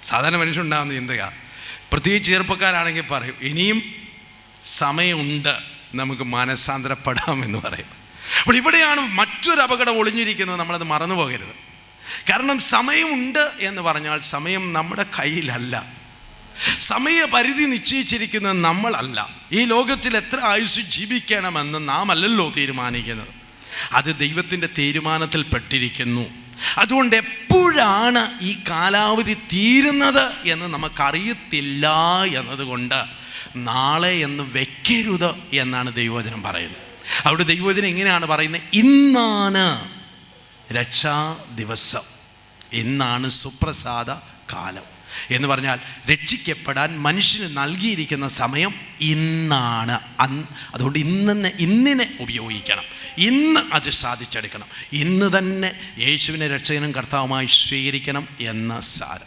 സാധാരണ മനുഷ്യനുണ്ടാകുന്ന ചിന്തയാ. പ്രത്യേകിച്ച് ചെറുപ്പക്കാരാണെങ്കിൽ പറയും, ഇനിയും സമയമുണ്ട്, നമുക്ക് മാനസാന്തരപ്പെടാമെന്ന് പറയും. അപ്പോൾ ഇവിടെയാണ് മറ്റൊരു അപകടം ഒളിഞ്ഞിരിക്കുന്നത്. നമ്മളത് മറന്നു പോകരുത്. കാരണം സമയമുണ്ട് എന്ന് പറഞ്ഞാൽ സമയം നമ്മുടെ കയ്യിലല്ല. സമയപരിധി നിശ്ചയിച്ചിരിക്കുന്നത് നമ്മളല്ല. ഈ ലോകത്തിൽ എത്ര ആയുസ് ജീവിക്കണമെന്ന് നാം അല്ലല്ലോ തീരുമാനിക്കുന്നത്. അത് ദൈവത്തിൻ്റെ തീരുമാനത്തിൽ പെട്ടിരിക്കുന്നു. അതുകൊണ്ട് എപ്പോഴാണ് ഈ കാലാവധി തീരുന്നത് എന്ന് നമുക്കറിയത്തില്ല എന്നതുകൊണ്ട് നാളെ എന്ന് വെക്കരുത് എന്നാണ് ദൈവവചനം പറയുന്നത്. അവിടെ ദൈവവചനം എങ്ങനെയാണ് പറയുന്നത്? ഇന്നാണ് രക്ഷാ ദിവസം, ഇന്നാണ് സുപ്രസാദ കാലം എന്ന് പറഞ്ഞാൽ രക്ഷിക്കപ്പെടാൻ മനുഷ്യന് നൽകിയിരിക്കുന്ന സമയം ഇന്നാണ്. അതുകൊണ്ട് ഇന്നിനെ ഉപയോഗിക്കണം, ഇന്ന് അത് സാധിച്ചെടുക്കണം, ഇന്ന് തന്നെ യേശുവിനെ രക്ഷകനും കർത്താവുമായി സ്വീകരിക്കണം എന്ന സാരം.